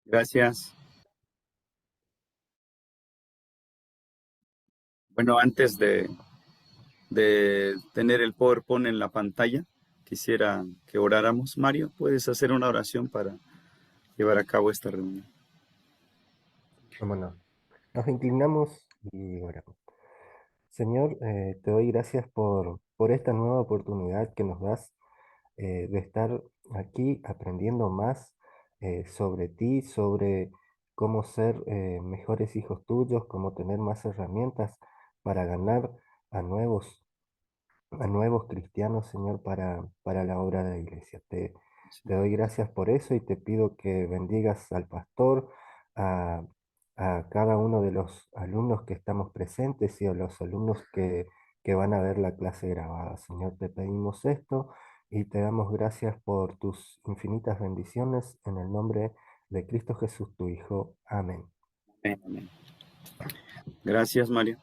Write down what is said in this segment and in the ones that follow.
Gracias. Bueno, antes de tener el PowerPoint en la pantalla, quisiera que oráramos. Mario, ¿puedes hacer una oración para llevar a cabo esta reunión? Bueno, nos inclinamos y oramos. Señor, te doy gracias por esta nueva oportunidad que nos das de estar aquí aprendiendo más sobre ti, sobre cómo ser mejores hijos tuyos, cómo tener más herramientas para ganar a nuevos a nuevos cristianos, Señor, para la obra de la iglesia. Te doy gracias por eso y te pido que bendigas al pastor, a, a cada uno de los alumnos que estamos presentes y a los alumnos que van a ver la clase grabada. Señor, te pedimos esto y te damos gracias por tus infinitas bendiciones en el nombre de Cristo Jesús, tu Hijo. Amén. Amén, amén. Gracias, Mario.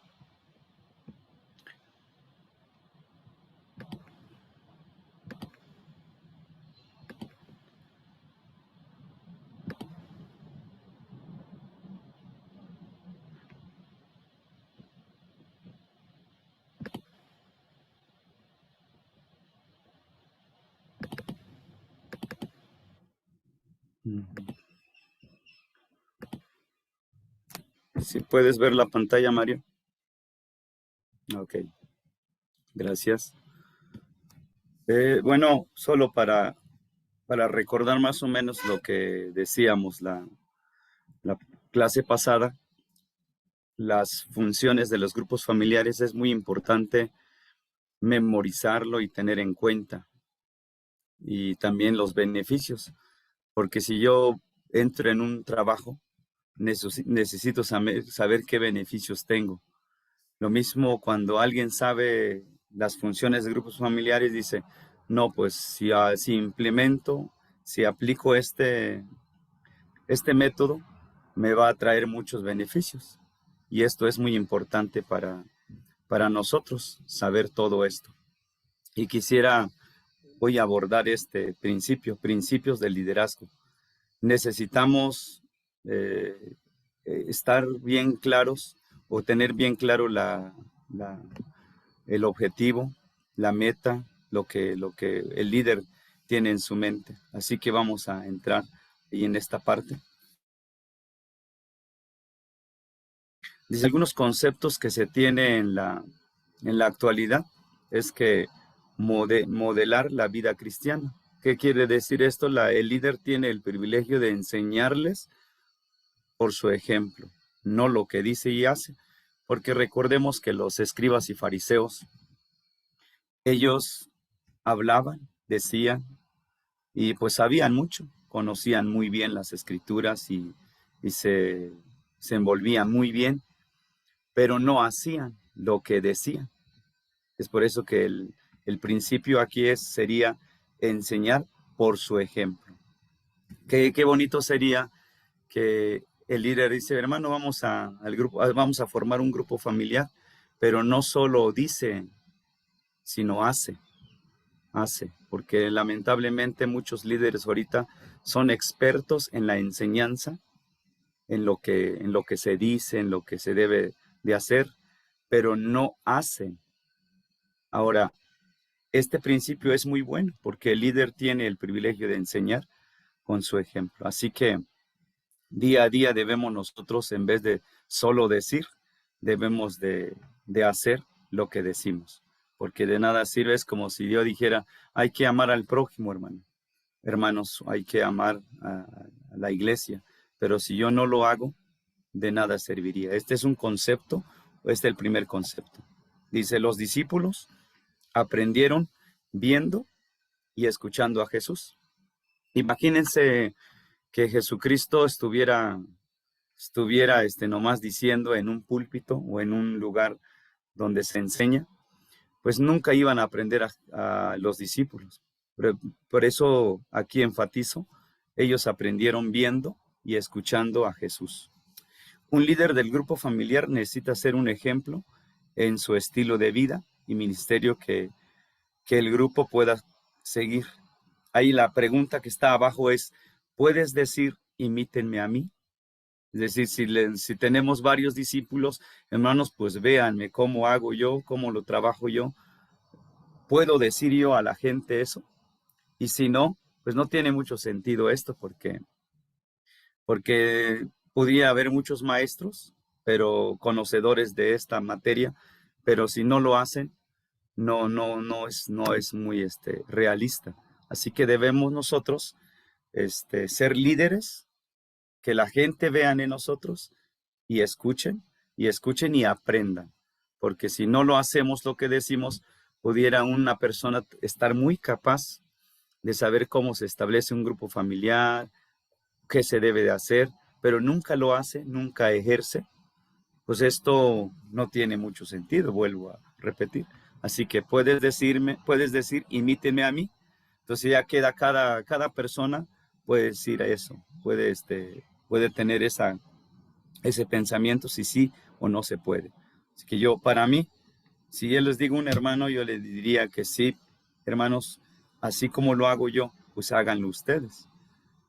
Si puedes ver la pantalla, Mario. Ok, gracias. Bueno, solo para recordar más o menos lo que decíamos la clase pasada, las funciones de los grupos familiares es muy importante memorizarlo y tener en cuenta, y también los beneficios, porque si yo entro en un trabajo, necesito saber qué beneficios tengo. Lo mismo cuando alguien sabe las funciones de grupos familiares, dice, no, pues si implemento, si aplico este método, me va a traer muchos beneficios. Y esto es muy importante para nosotros, saber todo esto. Y quisiera hoy abordar este principios del liderazgo. Necesitamos eh, estar bien claros o tener bien claro el objetivo, la meta, lo que el líder tiene en su mente. Así que vamos a entrar ahí en esta parte. Dice, algunos conceptos que se tiene en la actualidad es que modelar la vida cristiana. ¿Qué quiere decir esto? El líder tiene el privilegio de enseñarles por su ejemplo, no lo que dice y hace, porque recordemos que los escribas y fariseos, ellos hablaban, decían, y pues sabían mucho, conocían muy bien las escrituras y se envolvían muy bien, pero no hacían lo que decían. Es por eso que el principio aquí sería enseñar por su ejemplo. Qué bonito sería que el líder dice, hermano, vamos a formar un grupo familiar, pero no solo dice, sino hace, porque lamentablemente muchos líderes ahorita son expertos en la enseñanza, en lo que se dice, en lo que se debe de hacer, pero no hacen. Ahora, este principio es muy bueno porque el líder tiene el privilegio de enseñar con su ejemplo. Así que día a día debemos nosotros, en vez de solo decir, debemos de hacer lo que decimos. Porque de nada sirve, es como si yo dijera, hay que amar al prójimo, hermano. Hermanos, hay que amar a la iglesia. Pero si yo no lo hago, de nada serviría. Este es un concepto, este es el primer concepto. Dice, los discípulos aprendieron viendo y escuchando a Jesús. Imagínense que Jesucristo estuviera nomás diciendo en un púlpito o en un lugar donde se enseña, pues nunca iban a aprender a los discípulos. Por eso aquí enfatizo, ellos aprendieron viendo y escuchando a Jesús. Un líder del grupo familiar necesita ser un ejemplo en su estilo de vida y ministerio que el grupo pueda seguir. Ahí la pregunta que está abajo es, ¿puedes decir imítenme a mí. Es decir, si tenemos varios discípulos, hermanos, pues véanme cómo hago yo, cómo lo trabajo yo. ¿Puedo decir yo a la gente eso? Y si no, pues no tiene mucho sentido esto, porque podría haber muchos maestros, pero conocedores de esta materia, pero si no lo hacen, no es muy realista. Así que debemos nosotros ser líderes, que la gente vean en nosotros y escuchen y aprendan. Porque si no lo hacemos lo que decimos, pudiera una persona estar muy capaz de saber cómo se establece un grupo familiar, qué se debe de hacer, pero nunca lo hace, nunca ejerce, pues esto no tiene mucho sentido, vuelvo a repetir. Así que puedes decir, imíteme a mí. Entonces ya queda cada persona puede decir eso, puede tener ese pensamiento si sí o no se puede. Así que para mí, si yo les digo a un hermano, yo le diría que sí, hermanos, así como lo hago yo, pues háganlo ustedes.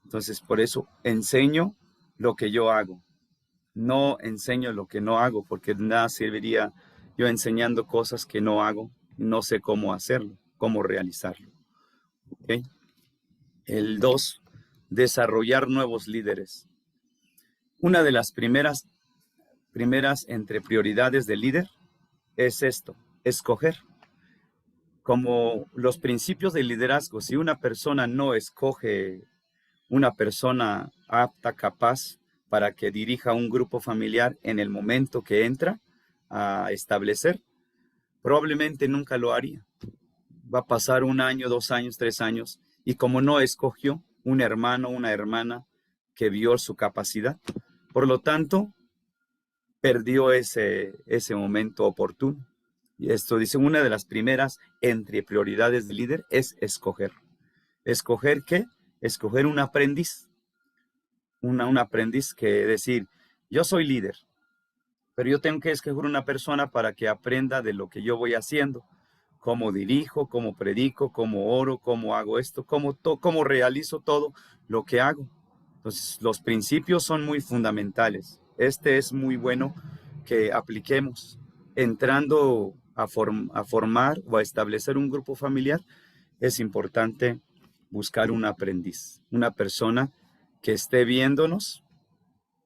Entonces, por eso enseño lo que yo hago. No enseño lo que no hago, porque de nada serviría yo enseñando cosas que no hago, no sé cómo hacerlo, cómo realizarlo. ¿Okay? El 2, desarrollar nuevos líderes. Una de las primeras entre prioridades del líder es esto, escoger. Como los principios del liderazgo, si una persona no escoge una persona apta, capaz, para que dirija un grupo familiar en el momento que entra a establecer, probablemente nunca lo haría. Va a pasar 1 año, 2 años, 3 años, y como no escogió un hermano, una hermana que vio su capacidad, por lo tanto, perdió ese momento oportuno. Y esto dice, una de las primeras entre prioridades del líder es escoger. ¿Escoger qué? Escoger un aprendiz. Un aprendiz que decir, yo soy líder, pero yo tengo que escoger una persona para que aprenda de lo que yo voy haciendo, cómo dirijo, cómo predico, cómo oro, cómo hago esto, cómo realizo todo lo que hago. Entonces, los principios son muy fundamentales. Es muy bueno que apliquemos. Entrando a formar o a establecer un grupo familiar, es importante buscar un aprendiz, una persona que esté viéndonos,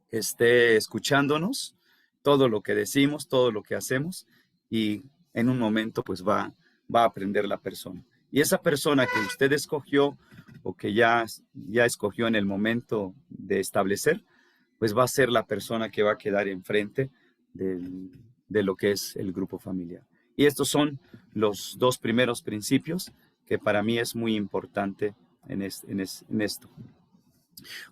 que esté escuchándonos, todo lo que decimos, todo lo que hacemos, y en un momento pues va a aprender la persona. Y esa persona que usted escogió o que ya escogió en el momento de establecer, pues va a ser la persona que va a quedar enfrente de lo que es el grupo familiar. Y estos son los 2 primeros principios que para mí es muy importante en esto.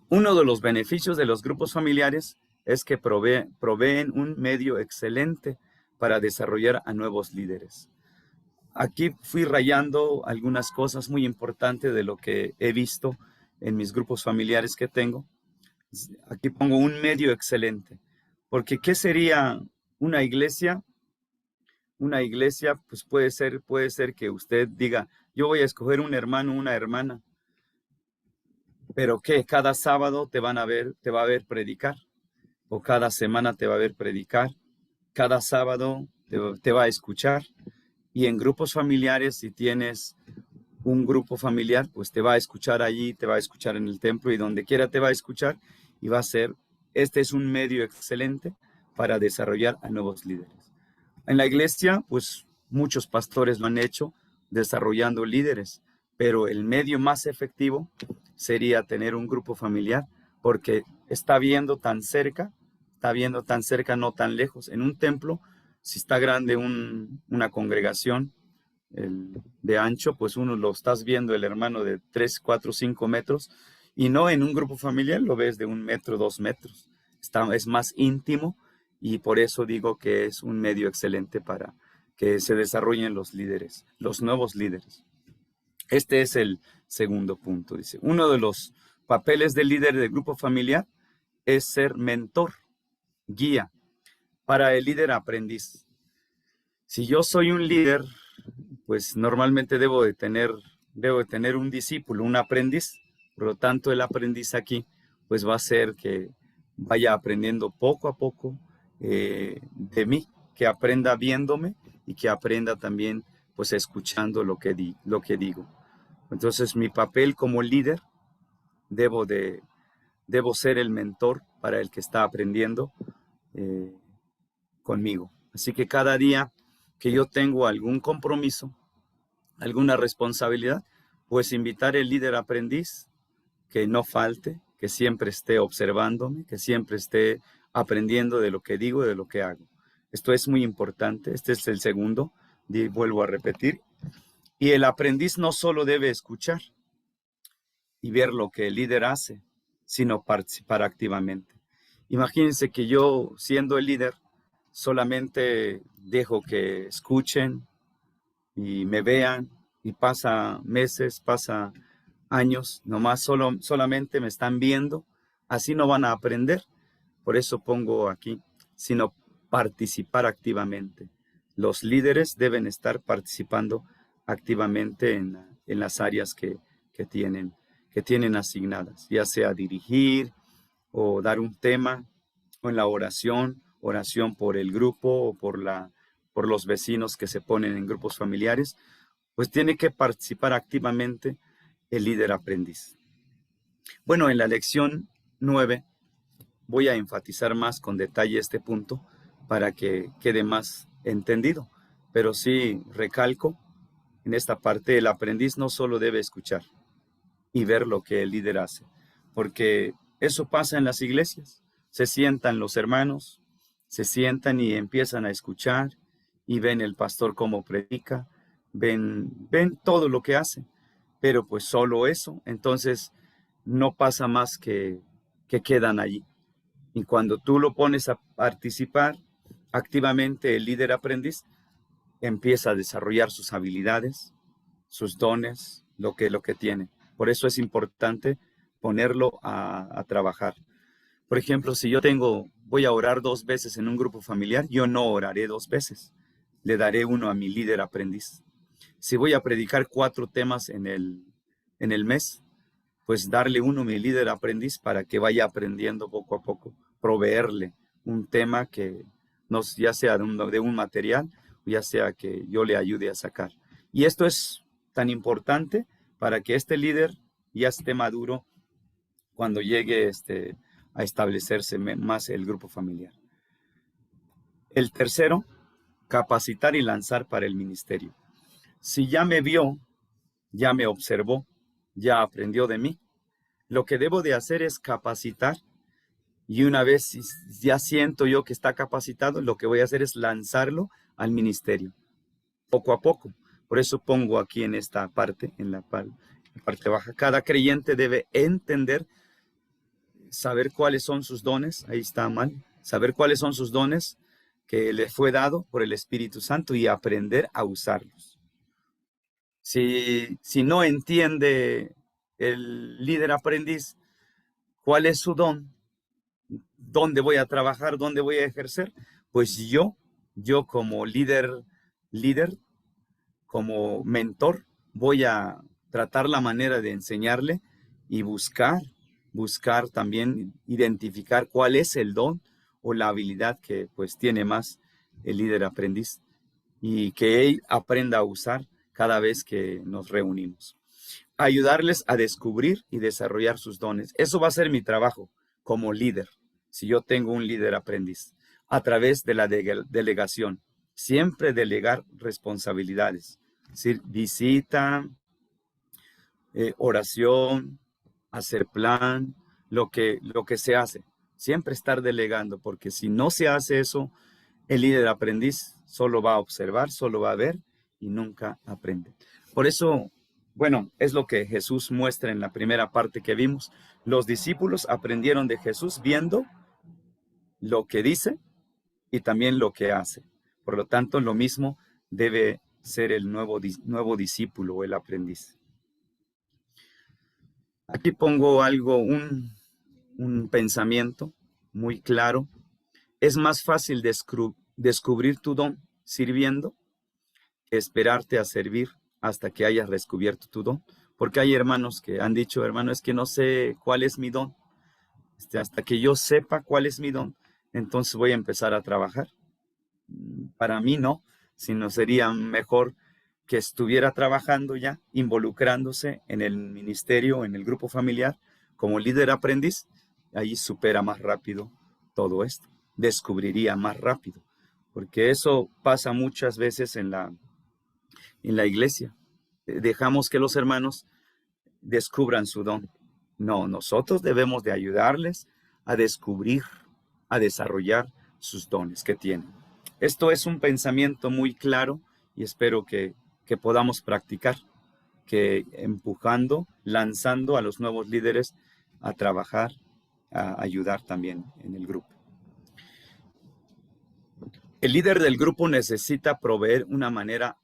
Uno de los beneficios de los grupos familiares es que proveen un medio excelente para desarrollar a nuevos líderes. Aquí fui rayando algunas cosas muy importantes de lo que he visto en mis grupos familiares que tengo. Aquí pongo un medio excelente, porque ¿qué sería una iglesia? Una iglesia, pues puede ser que usted diga, yo voy a escoger un hermano, una hermana, pero ¿qué? Cada sábado te va a ver predicar, o cada semana te va a ver predicar, cada sábado te va a escuchar, y en grupos familiares, si tienes un grupo familiar, pues te va a escuchar allí, te va a escuchar en el templo y donde quiera te va a escuchar, y este es un medio excelente para desarrollar a nuevos líderes. En la iglesia, pues muchos pastores lo han hecho desarrollando líderes, pero el medio más efectivo sería tener un grupo familiar, porque está viendo tan cerca, no tan lejos. En un templo, si está grande una congregación de ancho, pues uno lo estás viendo el hermano de 3, 4, 5 metros, y no en un grupo familiar lo ves de 1 metro, 2 metros. Es más íntimo, y por eso digo que es un medio excelente para que se desarrollen los líderes, los nuevos líderes. Este es el segundo punto. Dice, uno de los papeles del líder del grupo familiar es ser mentor, guía para el líder aprendiz. Si yo soy un líder, pues normalmente debo de tener un discípulo, un aprendiz. Por lo tanto, el aprendiz aquí pues va a ser que vaya aprendiendo poco a poco de mí, que aprenda viéndome y que aprenda también pues escuchando lo que digo. Entonces mi papel como líder debo de debo ser el mentor para el que está aprendiendo eh, conmigo. Así que cada día que yo tengo algún compromiso, alguna responsabilidad, pues invitar al líder aprendiz que no falte, que siempre esté observándome, que siempre esté aprendiendo de lo que digo y de lo que hago. Esto es muy importante. Este es el segundo, y vuelvo a repetir. Y el aprendiz no solo debe escuchar y ver lo que el líder hace, sino participar activamente. Imagínense que yo, siendo el líder, solamente dejo que escuchen y me vean y pasa meses, pasa años, nomás solamente me están viendo, así no van a aprender. Por eso pongo aquí, sino participar activamente. Los líderes deben estar participando activamente en las áreas que tienen asignadas, ya sea dirigir o dar un tema, o en la oración, oración por el grupo o por los vecinos que se ponen en grupos familiares, pues tiene que participar activamente el líder aprendiz. Bueno, en la lección 9 voy a enfatizar más con detalle este punto para que quede más entendido, pero sí recalco en esta parte, el aprendiz no solo debe escuchar y ver lo que el líder hace, porque eso pasa en las iglesias. Se sientan los hermanos, se sientan y empiezan a escuchar y ven el pastor cómo predica, ven todo lo que hace, pero pues solo eso, entonces no pasa más que quedan allí. Y cuando tú lo pones a participar activamente, el líder aprendiz empieza a desarrollar sus habilidades, sus dones, lo que tiene. Por eso es importante ponerlo a trabajar. Por ejemplo, si yo voy a orar 2 veces en un grupo familiar, yo no oraré 2 veces. Le daré uno a mi líder aprendiz. Si voy a predicar 4 temas en el mes, pues darle uno a mi líder aprendiz para que vaya aprendiendo poco a poco, proveerle un tema que nos, ya sea de un material, o ya sea que yo le ayude a sacar. Y esto es tan importante para que este líder ya esté maduro cuando llegue a establecerse más el grupo familiar. El tercero, capacitar y lanzar para el ministerio. Si ya me vio, ya me observó, ya aprendió de mí, lo que debo de hacer es capacitar. Y una vez ya siento yo que está capacitado, lo que voy a hacer es lanzarlo al ministerio, poco a poco. Por eso pongo aquí en esta parte, en la parte baja, cada creyente debe entender, saber cuáles son sus dones, ahí está mal, saber cuáles son sus dones que le fue dado por el Espíritu Santo y aprender a usarlos. Si no entiende el líder aprendiz cuál es su don, dónde voy a trabajar, dónde voy a ejercer, pues yo como líder, como mentor, voy a tratar la manera de enseñarle y buscar también identificar cuál es el don o la habilidad que pues tiene más el líder aprendiz y que él aprenda a usar cada vez que nos reunimos. Ayudarles a descubrir y desarrollar sus dones. Eso va a ser mi trabajo como líder, si yo tengo un líder aprendiz, a través de la delegación. Siempre delegar responsabilidades. Es decir, visita, oración, hacer plan, lo que se hace. Siempre estar delegando, porque si no se hace eso, el líder aprendiz solo va a observar, solo va a ver y nunca aprende. Por eso, bueno, es lo que Jesús muestra en la primera parte que vimos. Los discípulos aprendieron de Jesús viendo lo que dice y también lo que hace. Por lo tanto, lo mismo debe ser el nuevo discípulo o el aprendiz. Aquí pongo un pensamiento muy claro. Es más fácil descubrir tu don sirviendo que esperarte a servir hasta que hayas descubierto tu don. Porque hay hermanos que han dicho, hermano, es que no sé cuál es mi don. Hasta que yo sepa cuál es mi don, entonces voy a empezar a trabajar. Para mí no, sino sería mejor que estuviera trabajando ya, involucrándose en el ministerio, en el grupo familiar, como líder aprendiz. Ahí supera más rápido todo esto, descubriría más rápido, porque eso pasa muchas veces en la iglesia. Dejamos que los hermanos descubran su don. No, nosotros debemos de ayudarles a descubrir, a desarrollar sus dones que tienen. Esto es un pensamiento muy claro y espero que podamos practicar, que empujando, lanzando a los nuevos líderes a trabajar, a ayudar también en el grupo. El líder del grupo necesita proveer una manera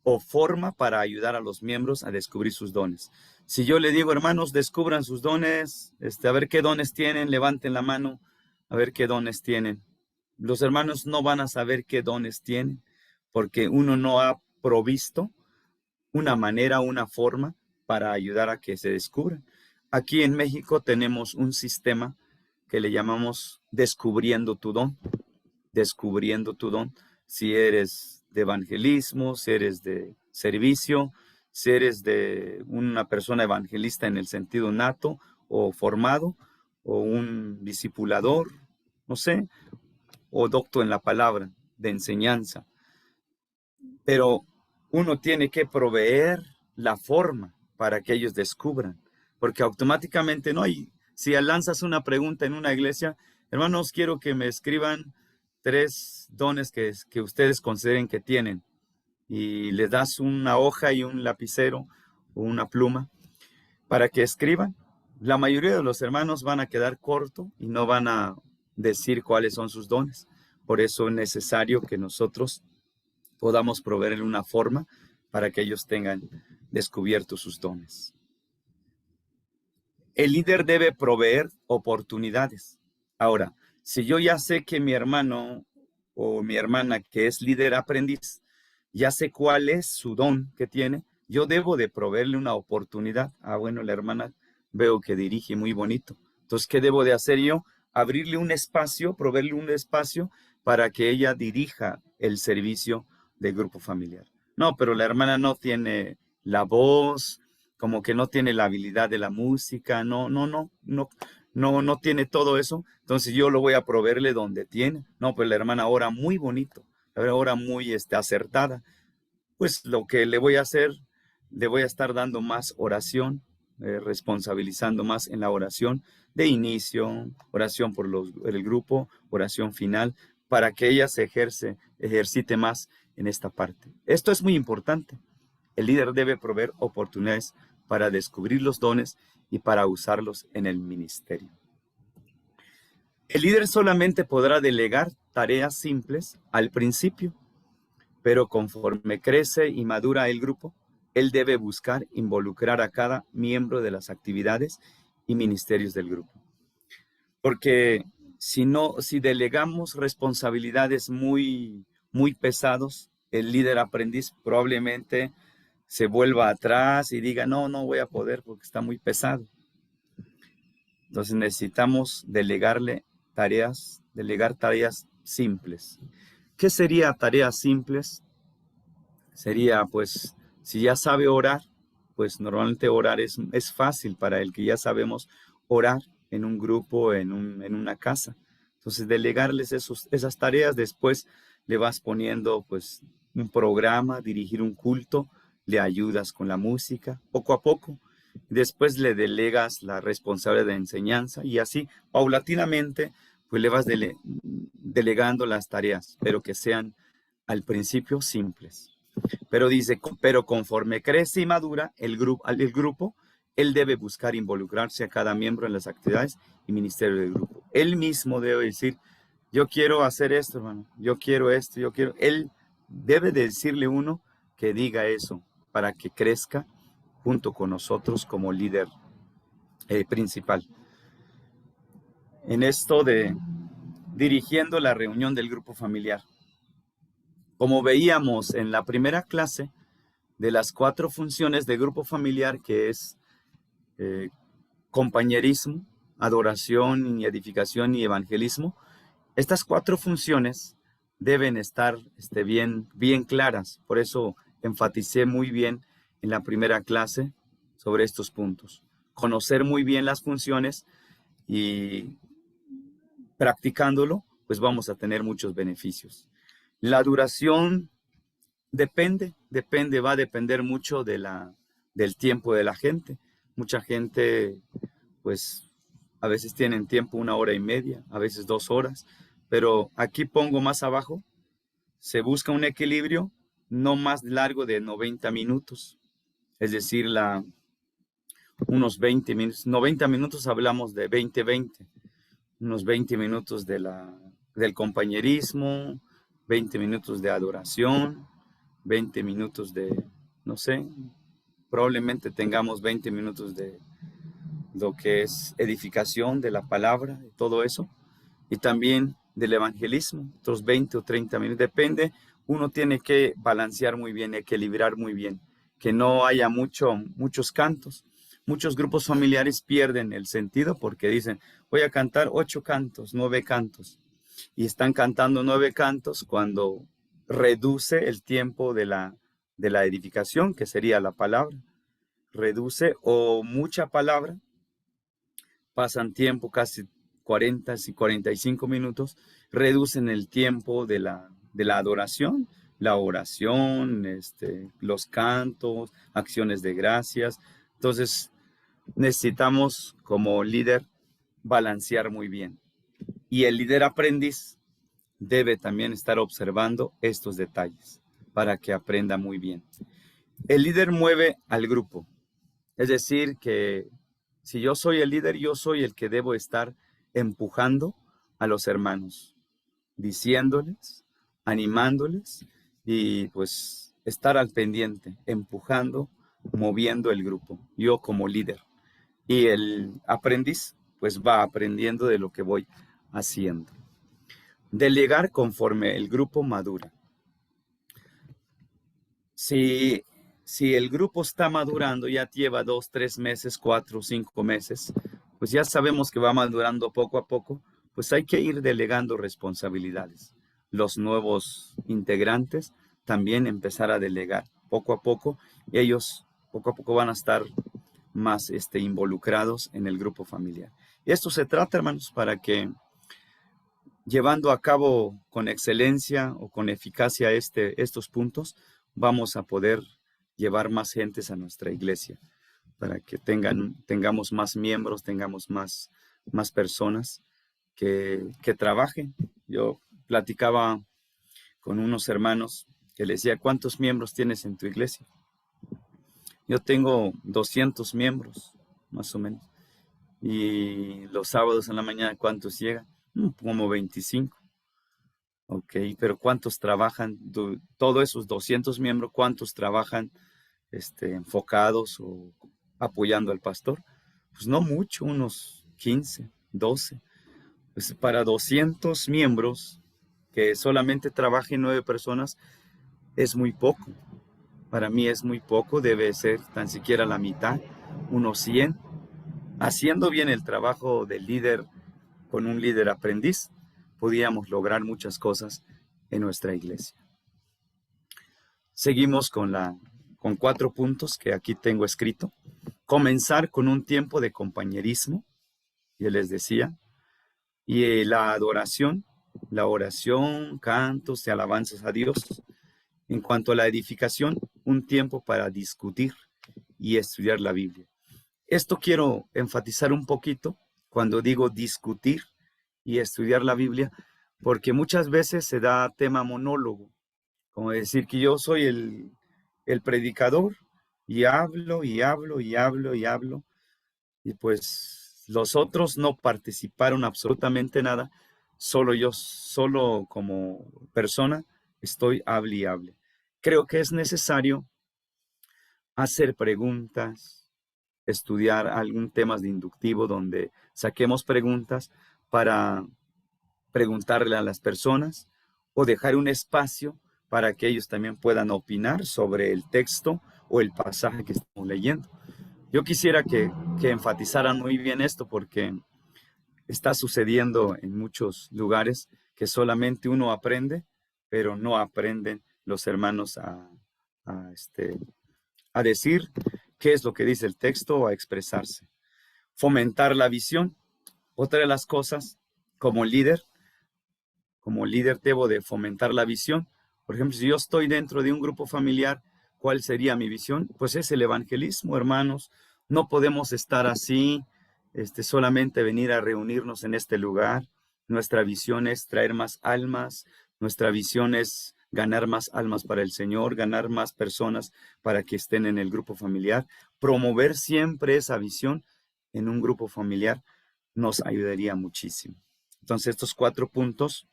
o forma para ayudar a los miembros a descubrir sus dones. Si yo le digo, hermanos, descubran sus dones, a ver qué dones tienen, levanten la mano, a ver qué dones tienen. Los hermanos no van a saber qué dones tienen, porque uno no ha provisto una manera, una forma para ayudar a que se descubran. Aquí en México tenemos un sistema que le llamamos descubriendo tu don. Descubriendo tu don, si eres de evangelismo, si eres de servicio, si eres de una persona evangelista en el sentido nato o formado, o un discipulador, no sé, o docto en la palabra de enseñanza. Pero uno tiene que proveer la forma para que ellos descubran, porque automáticamente no hay. Si lanzas una pregunta en una iglesia, hermanos, quiero que me escriban 3 dones que ustedes consideren que tienen, y les das una hoja y un lapicero o una pluma para que escriban. La mayoría de los hermanos van a quedar corto y no van a decir cuáles son sus dones. Por eso es necesario que nosotros podamos proveer una forma para que ellos tengan descubierto sus dones. El líder debe proveer oportunidades. Ahora, si yo ya sé que mi hermano o mi hermana que es líder aprendiz, ya sé cuál es su don que tiene, yo debo de proveerle una oportunidad. Bueno, la hermana veo que dirige muy bonito. Entonces, ¿qué debo de hacer yo? Abrirle un espacio, proveerle un espacio para que ella dirija el servicio del grupo familiar. No, pero la hermana no tiene la voz, como que no tiene la habilidad de la música, no tiene todo eso, entonces yo lo voy a proveerle donde tiene. No, pues la hermana ora muy bonito, ora muy acertada. Pues lo que le voy a hacer, le voy a estar dando más oración, responsabilizando más en la oración de inicio, oración por el grupo, oración final, para que ella se ejercite más en esta parte. Esto es muy importante. El líder debe proveer oportunidades para descubrir los dones y para usarlos en el ministerio. El líder solamente podrá delegar tareas simples al principio, pero conforme crece y madura el grupo, él debe buscar involucrar a cada miembro de las actividades y ministerios del grupo. Porque si delegamos responsabilidades muy pesados, el líder aprendiz probablemente se vuelva atrás y diga, no voy a poder porque está muy pesado. Entonces necesitamos delegar tareas simples. ¿Qué sería tareas simples? Sería, pues, si ya sabe orar, pues normalmente orar es fácil para el que ya sabemos orar en un grupo, en una casa. Entonces, delegarles esas tareas, después le vas poniendo, pues, un programa, dirigir un culto, le ayudas con la música, poco a poco. Después le delegas la responsabilidad de enseñanza y así, paulatinamente, pues le vas delegando las tareas, pero que sean al principio simples. Pero dice, pero conforme crece y madura el grupo, él debe buscar involucrarse a cada miembro en las actividades y ministerio del grupo. Él mismo debe decir, yo quiero hacer esto, hermano, yo quiero esto, yo quiero. Él debe de decirle uno que diga eso para que crezca junto con nosotros como líder principal. En esto de dirigiendo la reunión del grupo familiar. Como veíamos en la primera clase, de las 4 funciones de grupo familiar, que es compañerismo, adoración y edificación y evangelismo, estas cuatro funciones deben estar bien claras. Por eso enfaticé muy bien en la primera clase sobre estos puntos. Conocer muy bien las funciones y practicándolo, pues vamos a tener muchos beneficios. La duración va a depender mucho del tiempo de la gente. Mucha gente, pues, a veces tienen tiempo 1 hora y media, a veces 2 horas, pero aquí pongo más abajo, se busca un equilibrio no más largo de 90 minutos, es decir, unos 20 minutos. 90 minutos hablamos de 20-20, unos 20 minutos del compañerismo, 20 minutos de adoración, 20 minutos no sé, probablemente tengamos 20 minutos de lo que es edificación de la palabra, de todo eso, y también del evangelismo, otros 20 o 30 minutos, depende, uno tiene que balancear muy bien, equilibrar muy bien, que no haya muchos cantos. Muchos grupos familiares pierden el sentido porque dicen, voy a cantar 8 cantos, 9 cantos, y están cantando 9 cantos cuando reduce el tiempo de la edificación, que sería la palabra, reduce o mucha palabra, pasan tiempo casi 40 y 45 minutos, reducen el tiempo de la adoración, la oración, los cantos, acciones de gracias. Entonces, necesitamos como líder balancear muy bien. Y el líder aprendiz debe también estar observando estos detalles para que aprenda muy bien. El líder mueve al grupo. Es decir, que si yo soy el líder, yo soy el que debo estar empujando a los hermanos, diciéndoles, animándoles y pues estar al pendiente, empujando, moviendo el grupo, yo como líder. Y el aprendiz pues va aprendiendo de lo que voy haciendo. Delegar conforme el grupo madura. Si, si el grupo está madurando, ya lleva 2, 3 meses, 4, 5 meses, pues ya sabemos que va madurando poco a poco, pues hay que ir delegando responsabilidades. Los nuevos integrantes también empezar a delegar poco a poco, y ellos poco a poco van a estar más involucrados en el grupo familiar. Y esto se trata, hermanos, para que llevando a cabo con excelencia o con eficacia estos puntos, vamos a poder llevar más gentes a nuestra iglesia, para que tengamos más miembros, tengamos más personas que trabajen. Yo platicaba con unos hermanos que les decía, ¿cuántos miembros tienes en tu iglesia? Yo tengo 200 miembros, más o menos. Y los sábados en la mañana, ¿cuántos llegan? Como 25. Ok, pero ¿cuántos trabajan? Todos esos 200 miembros, ¿cuántos trabajan enfocados o apoyando al pastor? Pues no mucho, unos 15, 12. Pues para 200 miembros, que solamente trabajen 9 personas, es muy poco. Para mí es muy poco, debe ser tan siquiera la mitad, unos 100. Haciendo bien el trabajo del líder con un líder aprendiz, podíamos lograr muchas cosas en nuestra iglesia. Seguimos con 4 puntos que aquí tengo escrito. Comenzar con un tiempo de compañerismo, yo les decía, y la adoración, la oración, cantos y alabanzas a Dios. En cuanto a la edificación, un tiempo para discutir y estudiar la Biblia. Esto quiero enfatizar un poquito cuando digo discutir y estudiar la Biblia, porque muchas veces se da tema monólogo, como decir que yo soy el predicador y hablo y hablo y hablo y hablo, y pues los otros no participaron absolutamente nada, solo como persona estoy hable y hable. Creo que es necesario hacer preguntas, estudiar algún temas de inductivo donde saquemos preguntas para preguntarle a las personas o dejar un espacio para que ellos también puedan opinar sobre el texto o el pasaje que estamos leyendo. Yo quisiera que enfatizaran muy bien esto porque está sucediendo en muchos lugares que solamente uno aprende, pero no aprenden los hermanos a, a decir qué es lo que dice el texto o a expresarse. Fomentar la visión. Otra de las cosas, como líder debo de fomentar la visión. Por ejemplo, si yo estoy dentro de un grupo familiar, ¿cuál sería mi visión? Pues es el evangelismo, hermanos. No podemos estar así, solamente venir a reunirnos en este lugar. Nuestra visión es traer más almas, nuestra visión es ganar más almas para el Señor, ganar más personas para que estén en el grupo familiar. Promover siempre esa visión en un grupo familiar nos ayudaría muchísimo. Entonces, estos 4 puntos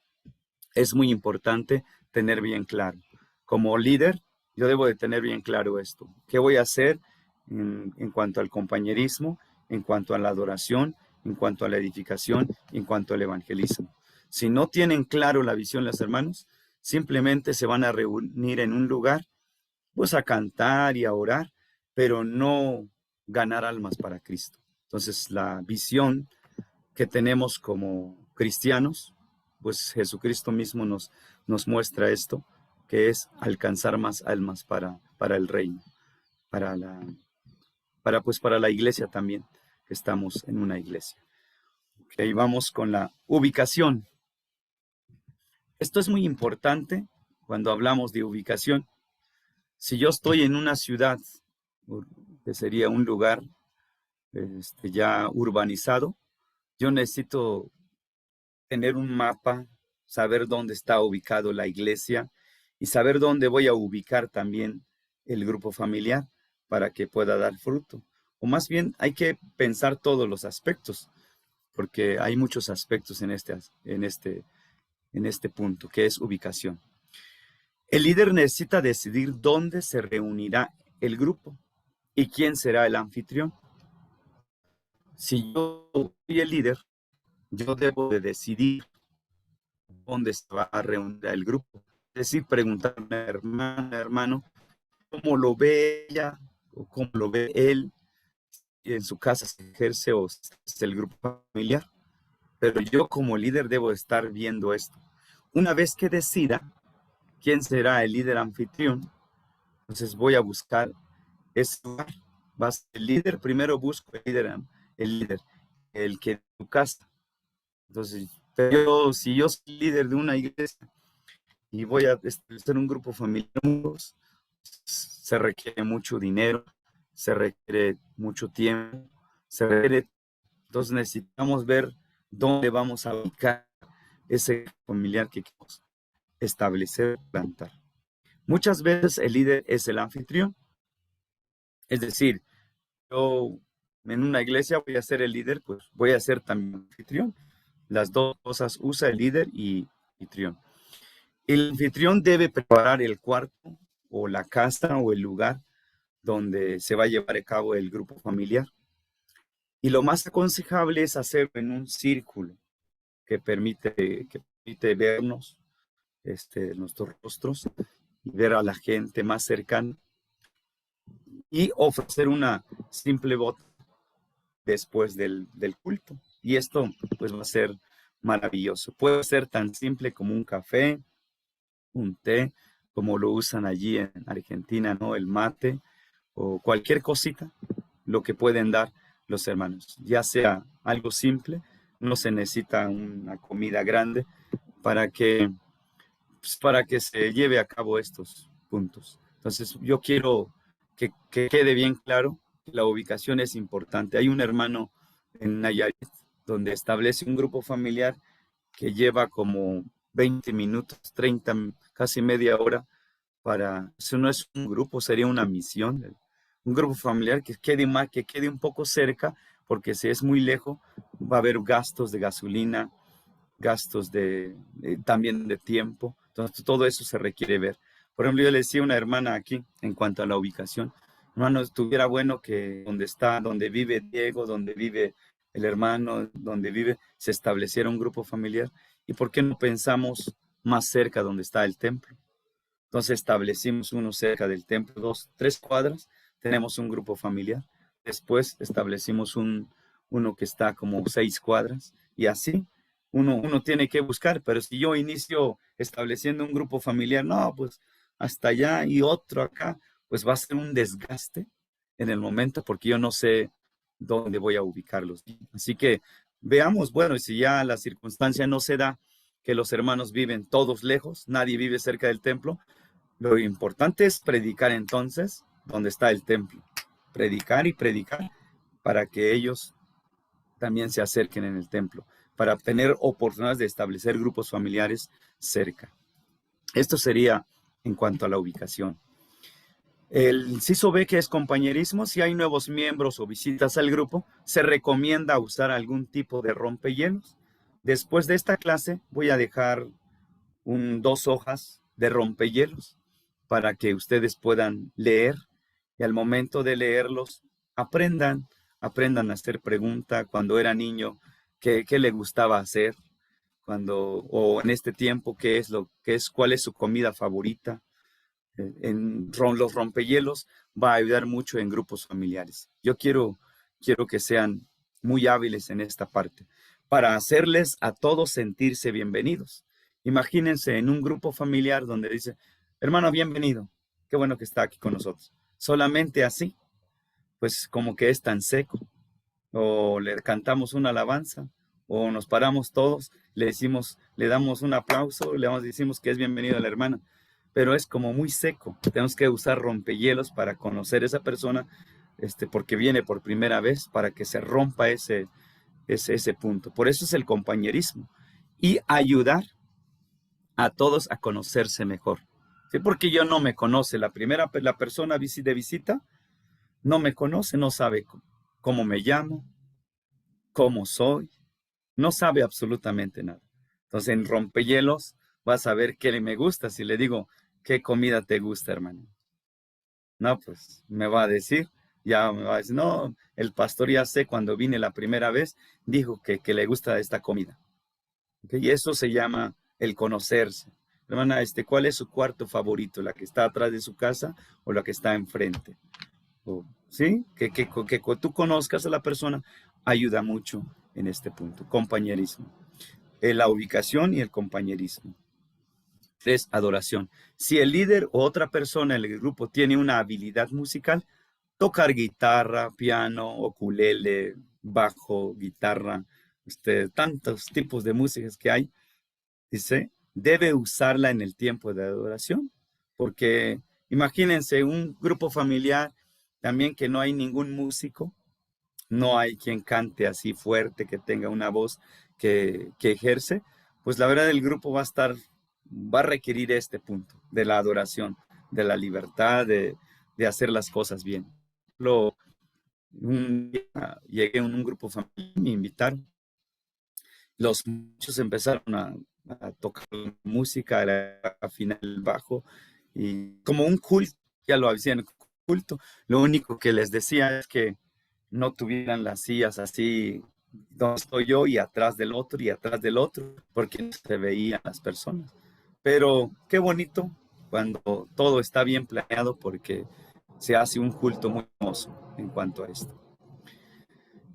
es muy importante tener bien claro. Como líder, yo debo de tener bien claro esto. ¿Qué voy a hacer en cuanto al compañerismo, en cuanto a la adoración, en cuanto a la edificación, en cuanto al evangelismo? Si no tienen claro la visión los hermanos, simplemente se van a reunir en un lugar, pues a cantar y a orar, pero no ganar almas para Cristo. Entonces, la visión que tenemos como cristianos, pues Jesucristo mismo nos muestra esto, que es alcanzar más almas para el reino, para para la iglesia también, que estamos en una iglesia. Okay, vamos con la ubicación. Esto es muy importante cuando hablamos de ubicación. Si yo estoy en una ciudad, que sería un lugar ya urbanizado, yo necesito tener un mapa, saber dónde está ubicado la iglesia y saber dónde voy a ubicar también el grupo familiar para que pueda dar fruto. O más bien hay que pensar todos los aspectos, porque hay muchos aspectos en este punto, que es ubicación. El líder necesita decidir dónde se reunirá el grupo y quién será el anfitrión. Si yo soy el líder, yo debo de decidir dónde se va a reunir el grupo. Es decir, preguntarle a una hermana, hermano, cómo lo ve ella o cómo lo ve él, y en su casa se ejerce o es el grupo familiar. Pero yo como líder debo estar viendo esto. Una vez que decida quién será el líder anfitrión, entonces voy a buscar ese lugar. Va a ser el líder, primero busco el líder, el que en tu casa. Entonces, si yo soy líder de una iglesia y voy a establecer un grupo familiar, se requiere mucho dinero, se requiere mucho tiempo, entonces necesitamos ver dónde vamos a ubicar ese familiar que queremos establecer, plantar. Muchas veces el líder es el anfitrión, es decir, yo en una iglesia voy a ser el líder, pues voy a ser también anfitrión. Las dos cosas usa el líder y anfitrión. El anfitrión debe preparar el cuarto o la casa o el lugar donde se va a llevar a cabo el grupo familiar. Y lo más aconsejable es hacerlo en un círculo que permite vernos, nuestros rostros, y ver a la gente más cercana y ofrecer una simple voto después del culto. Y esto pues va a ser maravilloso. Puede ser tan simple como un café, un té, como lo usan allí en Argentina, ¿no? El mate o cualquier cosita, lo que pueden dar los hermanos. Ya sea algo simple, no se necesita una comida grande para que, pues, para que se lleve a cabo estos puntos. Entonces, yo quiero que quede bien claro que la ubicación es importante. Hay un hermano en Nayarit donde establece un grupo familiar que lleva como 20 minutos, 30, casi media hora eso no es un grupo, sería una misión, un grupo familiar que quede un poco cerca, porque si es muy lejos, va a haber gastos de gasolina, gastos también de tiempo, entonces todo eso se requiere ver. Por ejemplo, yo le decía a una hermana aquí, en cuanto a la ubicación, hermano, estuviera bueno que donde vive Diego, donde vive el hermano, donde vive, se estableciera un grupo familiar, ¿y por qué no pensamos más cerca donde está el templo? Entonces establecimos uno cerca del templo, 3 cuadras, tenemos un grupo familiar. Después establecimos uno que está como 6 cuadras y así uno tiene que buscar, pero si yo inicio estableciendo un grupo familiar, no, pues hasta allá y otro acá, pues va a ser un desgaste en el momento porque yo no sé dónde voy a ubicarlos. Así que veamos, bueno, si ya la circunstancia no se da, que los hermanos viven todos lejos, nadie vive cerca del templo, lo importante es predicar entonces donde está el templo. Predicar y predicar para que ellos también se acerquen en el templo, para obtener oportunidades de establecer grupos familiares cerca. Esto sería en cuanto a la ubicación. El inciso B, que es compañerismo, si hay nuevos miembros o visitas al grupo, se recomienda usar algún tipo de rompehielos. Después de esta clase voy a dejar 2 hojas de rompehielos para que ustedes puedan leer y al momento de leerlos aprendan a hacer pregunta cuando era niño, qué le gustaba hacer, o en este tiempo, cuál es su comida favorita. Los rompehielos va a ayudar mucho en grupos familiares. Yo quiero que sean muy hábiles en esta parte para hacerles a todos sentirse bienvenidos. Imagínense en un grupo familiar donde dice, hermano, bienvenido, qué bueno que está aquí con nosotros. Solamente así, pues como que es tan seco. O le cantamos una alabanza, o nos paramos todos, le damos un aplauso, decimos que es bienvenido a la hermana, pero es como muy seco. Tenemos que usar rompehielos para conocer a esa persona, porque viene por primera vez, para que se rompa ese punto. Por eso es el compañerismo y ayudar a todos a conocerse mejor. ¿Sí? Porque yo no me conoce, la persona de visita no me conoce, no sabe cómo me llamo, cómo soy, no sabe absolutamente nada. Entonces, en rompehielos vas a ver qué me gusta. Si le digo, ¿qué comida te gusta, hermano? No, pues ya me va a decir, no, el pastor ya sé cuando vine la primera vez, dijo que le gusta esta comida. ¿Okay? Y eso se llama el conocerse. Hermana, ¿cuál es su cuarto favorito? ¿La que está atrás de su casa o la que está enfrente? ¿Sí? Que tú conozcas a la persona ayuda mucho en este punto. Compañerismo. La ubicación y el compañerismo. 3, adoración. Si el líder o otra persona en el grupo tiene una habilidad musical, tocar guitarra, piano, ukulele, bajo, guitarra, tantos tipos de músicas que hay, dice, debe usarla en el tiempo de adoración, porque imagínense un grupo familiar también que no hay ningún músico, no hay quien cante así fuerte, que tenga una voz que ejerce, pues la verdad el grupo va a requerir este punto de la adoración, de la libertad, de hacer las cosas bien. Un día llegué a un grupo familiar, me invitaron, los muchos empezaron a tocar música, a afinar el bajo, y como un culto, ya lo hacían culto, lo único que les decía es que no tuvieran las sillas así, donde estoy yo y atrás del otro y atrás del otro, porque no se veían las personas. Pero qué bonito cuando todo está bien planeado porque se hace un culto muy hermoso en cuanto a esto.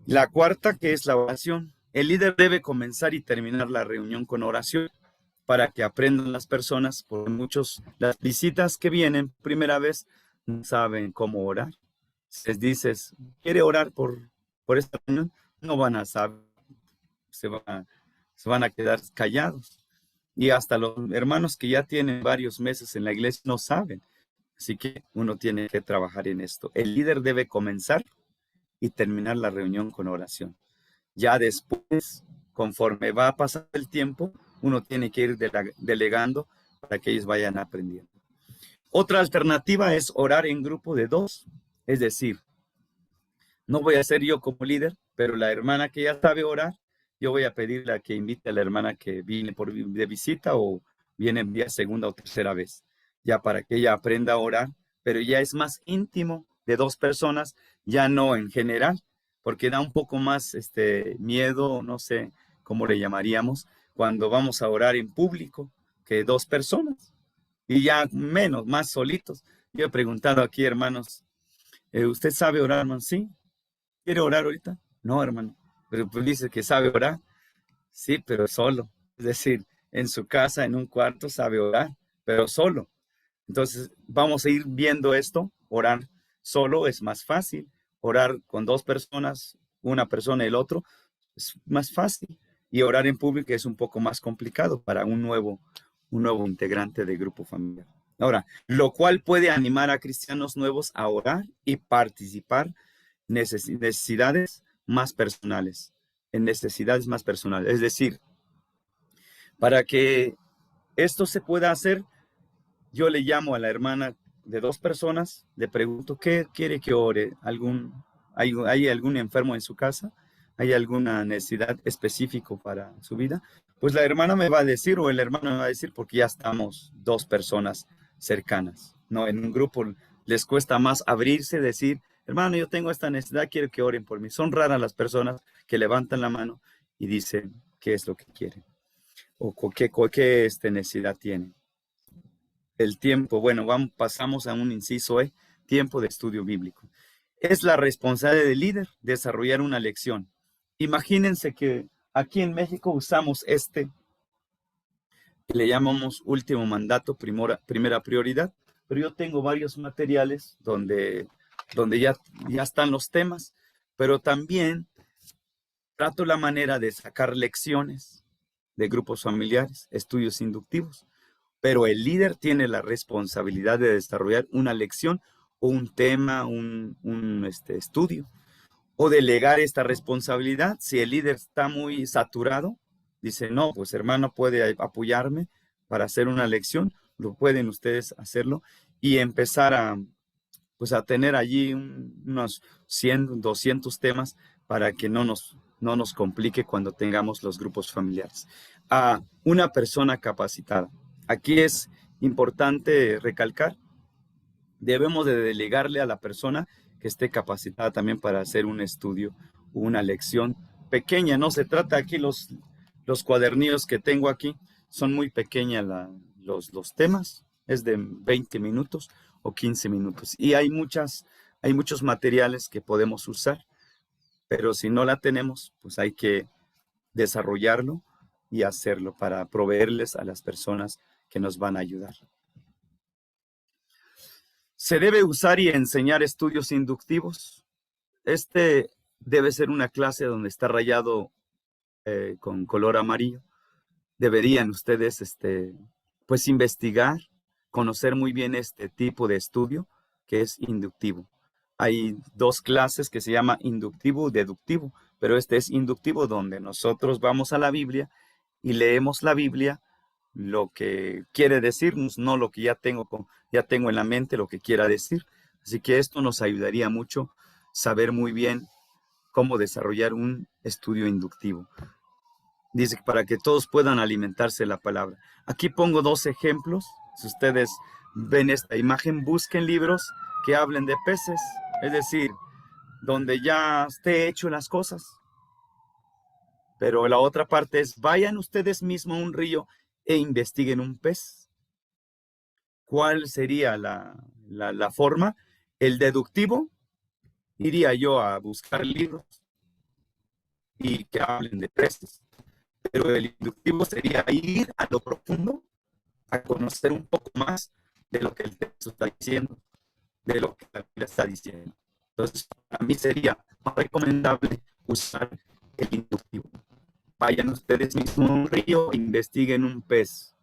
La cuarta, que es la oración. El líder debe comenzar y terminar la reunión con oración para que aprendan las personas, por las visitas que vienen primera vez no saben cómo orar. Si les dices, ¿quiere orar por esta reunión? No van a saber, se van a quedar callados. Y hasta los hermanos que ya tienen varios meses en la iglesia no saben. Así que uno tiene que trabajar en esto. El líder debe comenzar y terminar la reunión con oración. Ya después, conforme va a pasar el tiempo, uno tiene que ir delegando para que ellos vayan aprendiendo. Otra alternativa es orar en grupo de 2. Es decir, no voy a ser yo como líder, pero la hermana que ya sabe orar, yo voy a pedirle a que invite a la hermana que viene de visita o viene en vía segunda o tercera vez, ya para que ella aprenda a orar, pero ya es más íntimo de 2 personas, ya no en general, porque da un poco más miedo, no sé cómo le llamaríamos, cuando vamos a orar en público, que 2 personas, y ya menos, más solitos. Yo he preguntado aquí, hermanos, ¿usted sabe orar, hermano? Sí. ¿Quiere orar ahorita? No, hermano. Pero pues dice que sabe orar. Sí, pero solo. Es decir, en su casa, en un cuarto, sabe orar, pero solo. Entonces, vamos a ir viendo esto. Orar solo es más fácil. Orar con dos personas, una persona y el otro, es más fácil. Y orar en público es un poco más complicado para un nuevo integrante de grupo familiar. Ahora, lo cual puede animar a cristianos nuevos a orar y participar necesidades más personales, en necesidades más personales. Es decir, para que esto se pueda hacer, yo le llamo a la hermana de dos personas, le pregunto, ¿qué quiere que ore? ¿Hay algún enfermo en su casa? ¿Hay alguna necesidad específica para su vida? Pues la hermana me va a decir, o el hermano me va a decir, porque ya estamos dos personas cercanas, ¿no? En un grupo les cuesta más abrirse, decir, hermano, yo tengo esta necesidad, quiero que oren por mí. Son raras las personas que levantan la mano y dicen qué es lo que quieren o qué necesidad tienen. El tiempo, bueno, pasamos a un inciso E, tiempo de estudio bíblico. Es la responsabilidad del líder desarrollar una lección. Imagínense que aquí en México usamos que le llamamos último mandato, primera prioridad, pero yo tengo varios materiales donde ya están los temas, pero también trato la manera de sacar lecciones de grupos familiares, estudios inductivos, pero el líder tiene la responsabilidad de desarrollar una lección o un tema, un estudio, o delegar esta responsabilidad. Si el líder está muy saturado, dice, no, pues hermano, puede apoyarme para hacer una lección, lo pueden ustedes hacerlo y empezar pues a tener allí unos 100, 200 temas para que no nos complique cuando tengamos los grupos familiares. A una persona capacitada. Aquí es importante recalcar, debemos de delegarle a la persona que esté capacitada también para hacer un estudio o una lección pequeña. No se trata aquí los cuadernillos que tengo aquí, son muy pequeños los temas, es de 20 minutos o 15 minutos. Y hay muchos materiales que podemos usar, pero si no la tenemos, pues hay que desarrollarlo y hacerlo para proveerles a las personas que nos van a ayudar. Se debe usar y enseñar estudios inductivos. Este debe ser una clase donde está rayado con color amarillo. Deberían ustedes, pues, investigar, conocer muy bien este tipo de estudio que es inductivo. Hay dos clases que se llama inductivo y deductivo, pero este es inductivo donde nosotros vamos a la Biblia y leemos la Biblia lo que quiere decirnos, no lo que ya tengo en la mente lo que quiera decir. Así que esto nos ayudaría mucho saber muy bien cómo desarrollar un estudio inductivo. Dice que para que todos puedan alimentarse de la palabra. Aquí pongo dos ejemplos. Si ustedes ven esta imagen, busquen libros que hablen de peces, es decir, donde ya esté hecho las cosas. Pero la otra parte es, vayan ustedes mismos a un río e investiguen un pez. ¿Cuál sería la forma? El deductivo, iría yo a buscar libros y que hablen de peces. Pero el inductivo sería ir a lo profundo, a conocer un poco más de lo que el texto está diciendo, de lo que la Biblia está diciendo. Entonces, a mí sería más recomendable usar el inductivo. Vayan ustedes mismos a un río e investiguen un pez.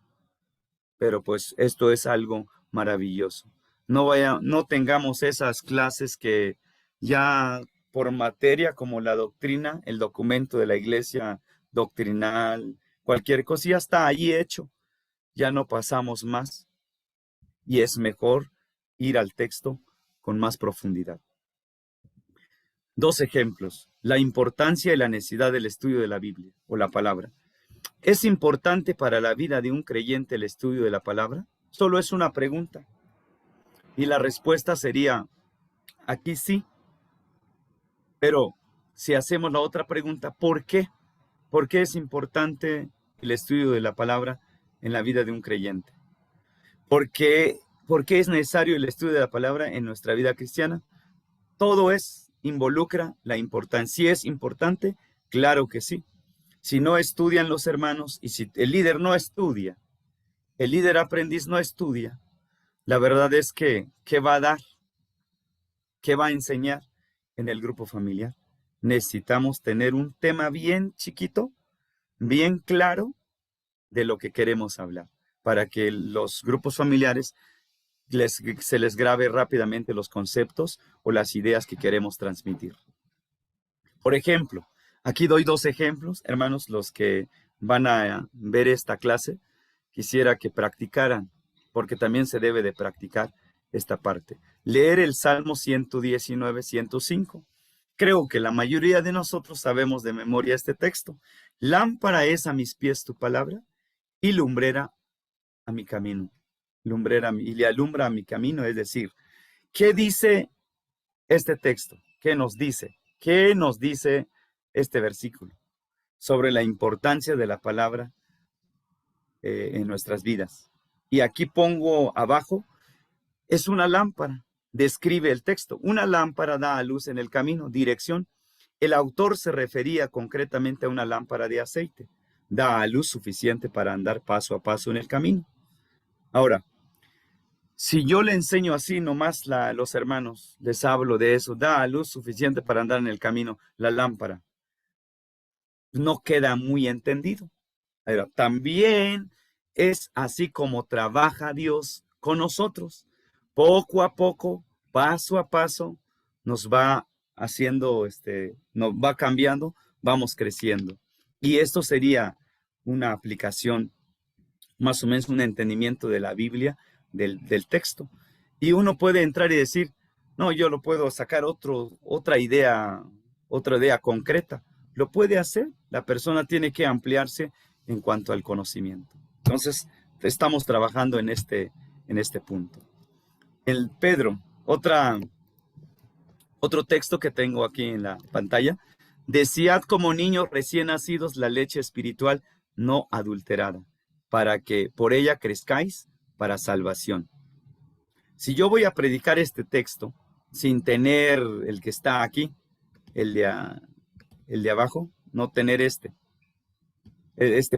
Pero pues esto es algo maravilloso. No tengamos esas clases que ya por materia como la doctrina, el documento de la iglesia doctrinal, cualquier cosa ya está ahí hecho, ya no pasamos más y es mejor ir al texto con más profundidad. Dos ejemplos, la importancia y la necesidad del estudio de la Biblia o la palabra. ¿Es importante para la vida de un creyente el estudio de la palabra? Solo es una pregunta. Y la respuesta sería, aquí sí. Pero si hacemos la otra pregunta, ¿por qué? ¿Por qué es importante el estudio de la palabra en la vida de un creyente? ¿Por qué es necesario el estudio de la palabra en nuestra vida cristiana? Todo involucra la importancia. Si es importante, claro que sí. Si no estudian los hermanos y si el líder no estudia, el líder aprendiz no estudia, la verdad es que, ¿qué va a dar? ¿Qué va a enseñar en el grupo familiar? Necesitamos tener un tema bien chiquito, bien claro de lo que queremos hablar, para que los grupos familiares se les grabe rápidamente los conceptos o las ideas que queremos transmitir. Por ejemplo, aquí doy 2 ejemplos, hermanos, los que van a ver esta clase, quisiera que practicaran, porque también se debe de practicar esta parte. Leer el Salmo 119, 105. Creo que la mayoría de nosotros sabemos de memoria este texto. Lámpara es a mis pies tu palabra y lumbrera a mi camino. Y le alumbra a mi camino, es decir, ¿qué dice este texto? ¿Qué nos dice? ¿Qué nos dice este versículo sobre la importancia de la palabra en nuestras vidas? Y aquí pongo abajo, es una lámpara, describe el texto. Una lámpara da a luz en el camino, dirección. El autor se refería concretamente a una lámpara de aceite. Da a luz suficiente para andar paso a paso en el camino. Ahora, si yo le enseño así nomás a los hermanos, les hablo de eso, da a luz suficiente para andar en el camino, la lámpara, no queda muy entendido. Pero también es así como trabaja Dios con nosotros. Poco a poco, paso a paso, nos va haciendo, nos va cambiando, vamos creciendo. Y esto sería una aplicación, más o menos un entendimiento de la Biblia, del texto. Y uno puede entrar y decir, no, yo lo puedo sacar otra idea concreta. Lo puede hacer, la persona tiene que ampliarse en cuanto al conocimiento. Entonces, estamos trabajando en este punto. El Pedro, otro texto que tengo aquí en la pantalla, desead como niños recién nacidos la leche espiritual no adulterada, para que por ella crezcáis para salvación. Si yo voy a predicar este texto sin tener el que está aquí, el de abajo, no tener este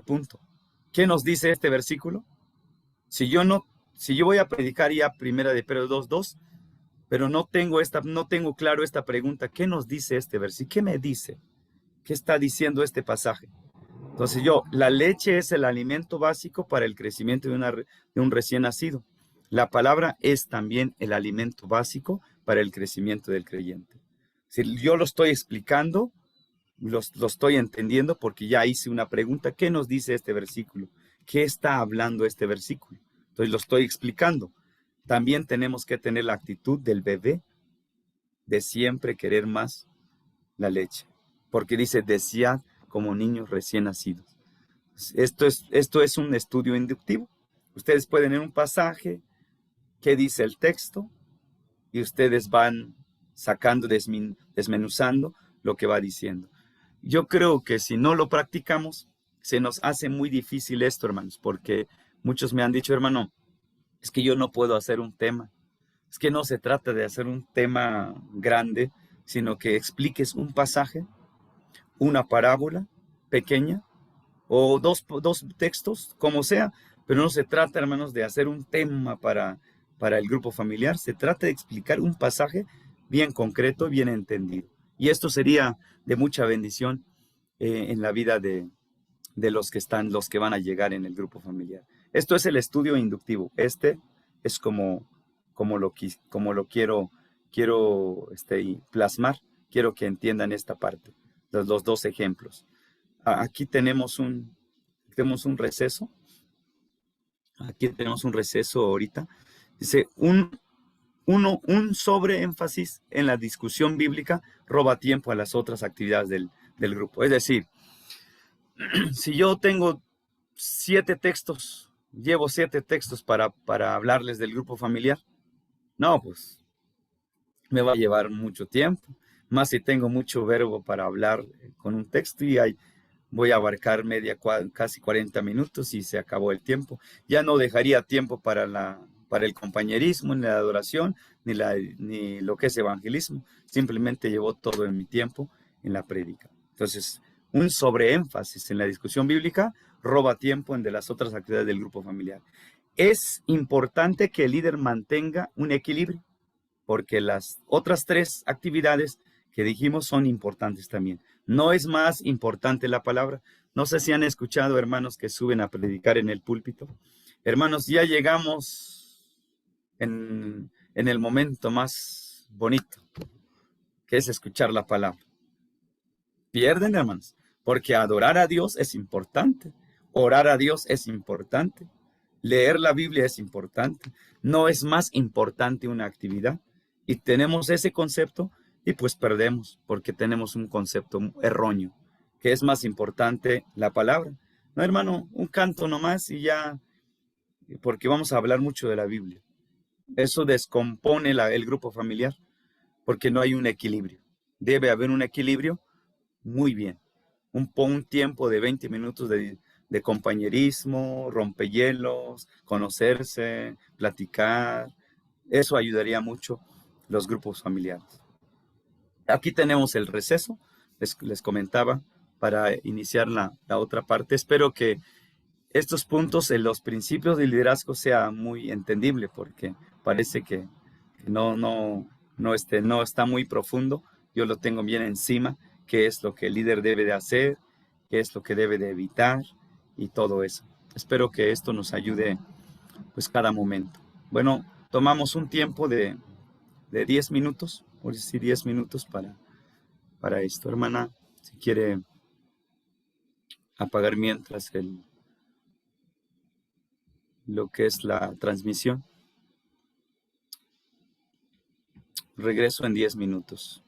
punto. ¿Qué nos dice este versículo? Si yo voy a predicar ya primera de Pedro 2:2, pero no tengo claro esta pregunta, ¿qué nos dice este versículo? ¿Qué me dice? ¿Qué está diciendo este pasaje? Entonces la leche es el alimento básico para el crecimiento de un recién nacido. La palabra es también el alimento básico para el crecimiento del creyente. Si yo lo estoy explicando, lo estoy entendiendo porque ya hice una pregunta. ¿Qué nos dice este versículo? ¿Qué está hablando este versículo? Entonces lo estoy explicando. También tenemos que tener la actitud del bebé de siempre querer más la leche. Porque dice, desead como niños recién nacidos. Esto es un estudio inductivo. Ustedes pueden ir un pasaje, qué dice el texto, y ustedes van sacando, desmenuzando lo que va diciendo. Yo creo que si no lo practicamos, se nos hace muy difícil esto, hermanos, porque muchos me han dicho, hermano, es que yo no puedo hacer un tema. Es que no se trata de hacer un tema grande, sino que expliques un pasaje, una parábola pequeña, o dos textos, como sea, pero no se trata, hermanos, de hacer un tema para el grupo familiar, se trata de explicar un pasaje bien concreto, bien entendido. Y esto sería de mucha bendición en la vida de los que van a llegar en el grupo familiar. Esto es el estudio inductivo. Este es como lo quiero plasmar. Quiero que entiendan esta parte, los 2 ejemplos. Aquí tenemos un receso. Aquí tenemos un receso ahorita. Dice, un sobreénfasis en la discusión bíblica roba tiempo a las otras actividades del grupo. Es decir, si yo tengo 7 textos, llevo 7 textos para hablarles del grupo familiar, no, pues me va a llevar mucho tiempo. Más si tengo mucho verbo para hablar con un texto y voy a abarcar casi 40 minutos y se acabó el tiempo. Ya no dejaría tiempo para el compañerismo, ni la adoración, ni lo que es evangelismo. Simplemente llevo todo en mi tiempo en la prédica. Entonces, un sobreénfasis en la discusión bíblica roba tiempo en de las otras actividades del grupo familiar. Es importante que el líder mantenga un equilibrio, porque las otras tres actividades que dijimos son importantes también. No es más importante la palabra. No sé si han escuchado hermanos que suben a predicar en el púlpito. Hermanos, ya llegamos en el momento más bonito, que es escuchar la palabra. Pierden, hermanos, porque adorar a Dios es importante, orar a Dios es importante, leer la Biblia es importante. No es más importante una actividad. Y tenemos ese concepto y pues perdemos porque tenemos un concepto erróneo, que es más importante la palabra. No, hermano, un canto nomás y ya, porque vamos a hablar mucho de la Biblia. Eso descompone el grupo familiar porque no hay un equilibrio. Debe haber un equilibrio muy bien. Un tiempo de 20 minutos de compañerismo, rompehielos, conocerse, platicar. Eso ayudaría mucho los grupos familiares. Aquí tenemos el receso, les comentaba, para iniciar la otra parte. Espero que estos puntos en los principios de liderazgo sea muy entendible, porque parece que no está muy profundo. Yo lo tengo bien encima, qué es lo que el líder debe de hacer, qué es lo que debe de evitar y todo eso. Espero que esto nos ayude pues cada momento. Bueno, tomamos un tiempo de 10 minutos, por decir 10 minutos para esto. Hermana, si quiere apagar mientras lo que es la transmisión. Regreso en 10 minutos.